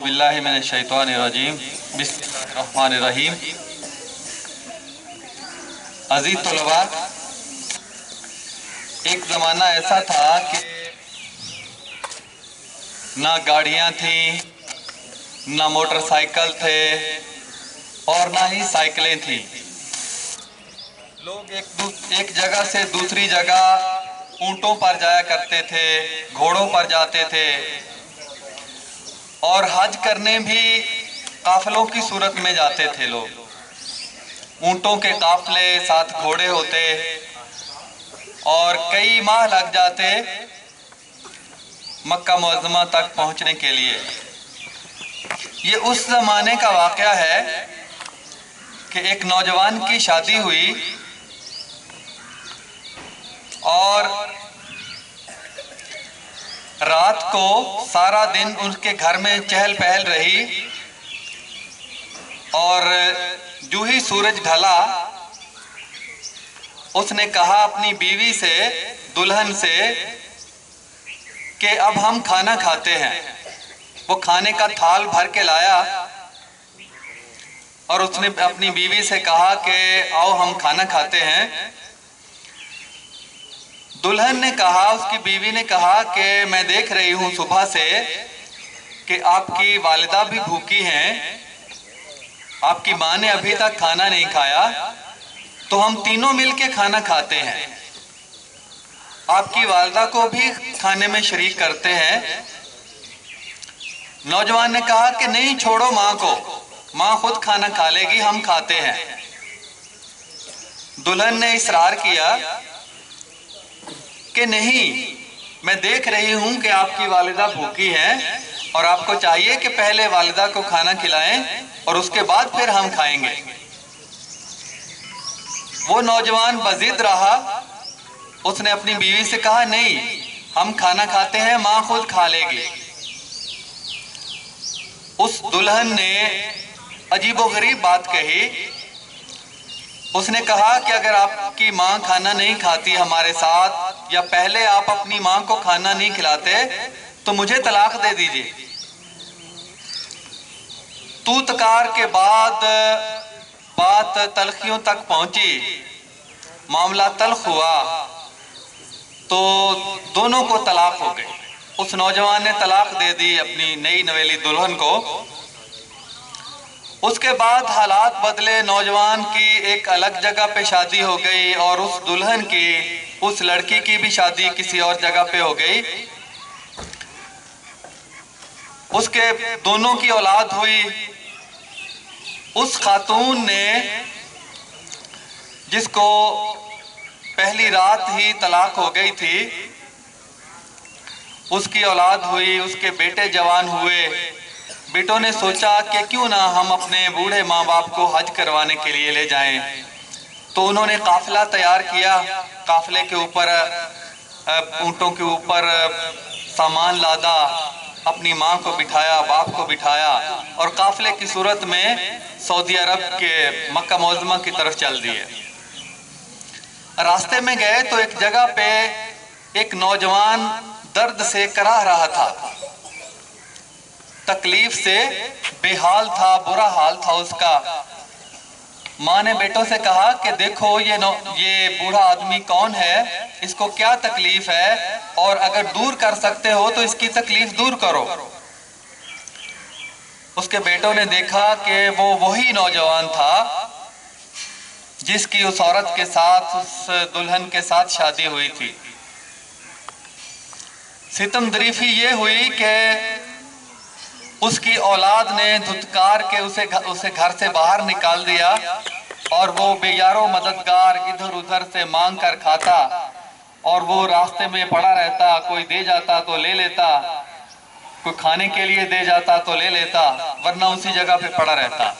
बिल्लाहि मिनश शैतानिर रजीम बिस्मिल्लाहिर रहमानिर रहीम। अजीज तलबा, एक ज़माना ऐसा था कि ना गाड़ियाँ थीं, ना मोटरसाइकिल थे और ना ही साइकिलें थीं। लोग एक जगह से दूसरी जगह ऊँटों पर जाया करते थे, घोड़ों पर जाते थे और हज करने भी काफिलों की सूरत में जाते थे। लोग ऊँटों के काफिले, साथ घोड़े होते और कई माह लग जाते मक्का मुअज़्ज़मा तक पहुंचने के लिए। ये उस ज़माने का वाक़या है कि एक नौजवान की शादी हुई और रात को सारा दिन उनके घर में चहल पहल रही और जो ही सूरज ढला उसने कहा अपनी बीवी से, दुल्हन से, कि अब हम खाना खाते हैं। वो खाने का थाल भर के लाया और उसने अपनी बीवी से कहा कि आओ हम खाना खाते हैं। दुल्हन ने कहा, उसकी बीवी ने कहा कि मैं देख रही हूँ सुबह से कि आपकी वालिदा भी भूखी हैं, आपकी माँ ने अभी तक खाना नहीं खाया, तो हम तीनों मिलके खाना खाते हैं, आपकी वालिदा को भी खाने में शरीक करते हैं। नौजवान ने कहा कि नहीं, छोड़ो माँ को, माँ खुद खाना खा लेगी, हम खाते हैं। दुल्हन ने इसरार किया कि नहीं, मैं देख रही हूं कि आपकी वालिदा भूखी है और आपको चाहिए कि पहले वालिदा को खाना खिलाएं और उसके बाद फिर हम खाएंगे। वो नौजवान बज़िद रहा, उसने अपनी बीवी से कहा नहीं, हम खाना खाते हैं, माँ खुद खा लेगी। उस दुल्हन ने अजीबोगरीब बात कही। उसने कहा कि अगर आपकी माँ खाना नहीं खाती हमारे साथ, या पहले आप अपनी माँ को खाना नहीं खिलाते, तो मुझे तलाक दे दीजिए। तूतकार के बाद बात तलखियों तक पहुंची, मामला तल्ख हुआ तो दोनों को तलाक हो गई। उस नौजवान ने तलाक दे दी अपनी नई नवेली दुल्हन को। उसके बाद हालात बदले, नौजवान की एक अलग जगह पे शादी हो गई और उस दुल्हन की, उस लड़की की भी शादी किसी और जगह पे हो गई। उसके दोनों की औलाद हुई। उस खातून ने, जिसको पहली रात ही तलाक हो गई थी, उसकी औलाद हुई, उसके बेटे जवान हुए। बेटों ने सोचा कि क्यों ना हम अपने बूढ़े माँ बाप को हज करवाने के लिए ले जाएं। तो उन्होंने काफिला तैयार किया। काफिले के ऊपर, ऊँटों के ऊपर सामान लादा, अपनी माँ को बिठाया, बाप को बिठाया और काफिले की सूरत में सऊदी अरब के मक्का मुअज़्ज़मा की तरफ चल दिए। रास्ते में गए तो एक जगह पे एक नौजवान दर्द से कराह रहा था, तकलीफ से बेहाल था, बुरा हाल था उसका। माँ ने बेटों से कहा कि देखो ये बूढ़ा आदमी कौन है, इसको क्या तकलीफ है, और अगर दूर कर सकते हो तो इसकी तकलीफ दूर करो। उसके बेटों ने देखा कि वो वही नौजवान था जिसकी उस औरत के साथ, उस दुल्हन के साथ शादी हुई थी। सितमदरीफी ये हुई कि उसकी औलाद ने धुतकार के उसे घर से बाहर निकाल दिया और वो बेयारो मददगार इधर उधर से मांग कर खाता और वो रास्ते में पड़ा रहता। कोई दे जाता तो ले लेता, कोई खाने के लिए दे जाता तो ले लेता, वरना उसी जगह पे पड़ा रहता।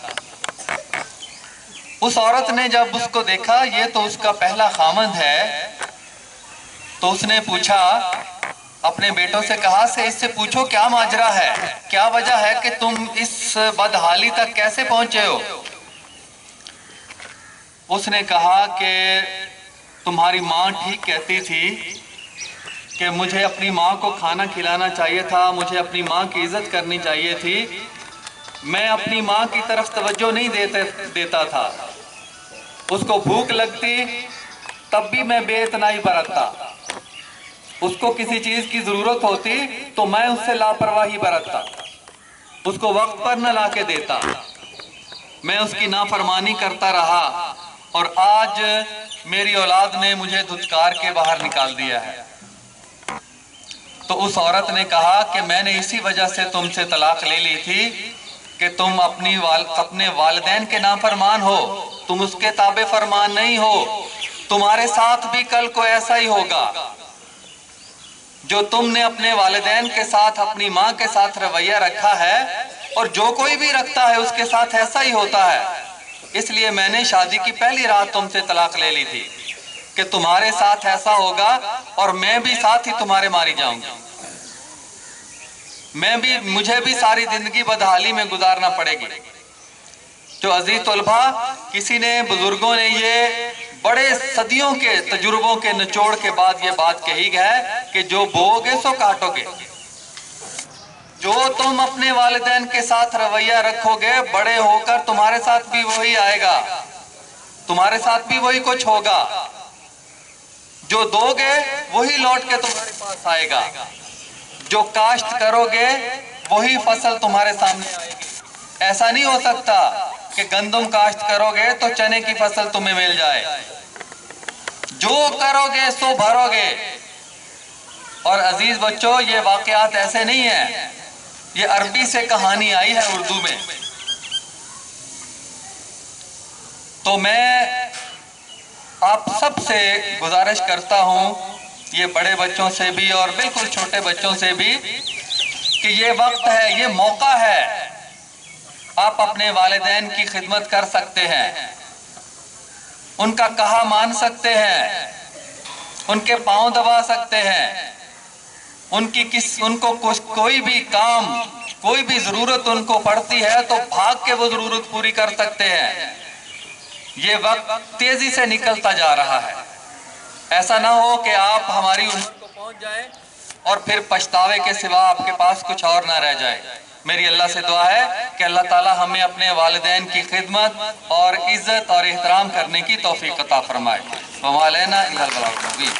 उस औरत ने जब उसको देखा, ये तो उसका पहला खामद है, तो उसने पूछा, अपने बेटों से कहा से इससे पूछो क्या माजरा है, क्या वजह है कि तुम इस बदहाली तक कैसे पहुंचे हो। उसने कहा कि तुम्हारी माँ ठीक कहती थी کہ مجھے اپنی ماں کو کھانا کھلانا چاہیے تھا، مجھے اپنی ماں کی عزت کرنی چاہیے تھی، میں اپنی ماں کی طرف توجہ نہیں دیتا تھا۔ اس کو بھوک لگتی تب بھی میں بے اتنائی برتتا، اس کو کسی چیز کی ضرورت ہوتی تو میں اس سے لاپرواہی برتتا، اس کو وقت پر نہ لا کے دیتا، میں اس کی نافرمانی کرتا رہا، اور آج میری اولاد نے مجھے دھتکار کے باہر نکال دیا ہے۔ تو اس عورت نے کہا کہ میں نے اسی وجہ سے تم سے طلاق لے لی تھی کہ تم اپنے والدین کے نافرمان ہو، تم اس کے تابع فرمان نہیں ہو، تمہارے ساتھ بھی کل کو ایسا ہی ہوگا جو تم نے اپنے والدین کے ساتھ، اپنی ماں کے ساتھ رویہ رکھا ہے، اور جو کوئی بھی رکھتا ہے اس کے ساتھ ایسا ہی ہوتا ہے۔ اس لیے میں نے شادی کی پہلی رات تم سے طلاق لے لی تھی کہ تمہارے ساتھ ایسا ہوگا اور میں بھی ساتھ ہی تمہارے ماری جاؤں گی، مجھے بھی ساری زندگی بدحالی میں گزارنا پڑے گی۔ جو عزیز طلبہ، کسی نے، بزرگوں نے یہ بڑے صدیوں کے تجربوں کے نچوڑ کے بعد یہ بات کہی ہے کہ جو بوؤ گے سو کاٹو گے۔ جو تم اپنے والدین کے ساتھ رویہ رکھو گے، بڑے ہو کر تمہارے ساتھ بھی وہی آئے گا، تمہارے ساتھ بھی وہی کچھ ہوگا۔ جو دو گے وہی لوٹ کے تمہارے پاس آئے گا، جو کاشت کرو گے وہی فصل تمہارے سامنے آئے گی۔ ایسا نہیں ہو سکتا کہ گندم کاشت کرو گے تو چنے کی فصل تمہیں مل جائے، جو کرو گے سو بھرو گے۔ اور عزیز بچوں، یہ واقعات ایسے نہیں ہیں، یہ عربی سے کہانی آئی ہے اردو میں۔ تو میں آپ سب سے گزارش کرتا ہوں، یہ بڑے بچوں سے بھی اور بالکل چھوٹے بچوں سے بھی، کہ یہ وقت ہے، یہ موقع ہے، آپ اپنے والدین کی خدمت کر سکتے ہیں، ان کا کہا مان سکتے ہیں، ان کے پاؤں دبا سکتے ہیں، ان کو کوئی بھی کام، کوئی بھی ضرورت ان کو پڑتی ہے تو بھاگ کے وہ ضرورت پوری کر سکتے ہیں۔ یہ وقت تیزی سے نکلتا جا رہا ہے، ایسا نہ ہو کہ آپ ہماری عمر کو پہنچ جائیں اور پھر پچھتاوے کے سوا آپ کے پاس کچھ اور نہ رہ جائے۔ میری اللہ سے دعا ہے کہ اللہ تعالی ہمیں اپنے والدین کی خدمت اور عزت اور احترام کرنے کی توفیق عطا فرمائے۔ وما علینا الا البلاغ المبین۔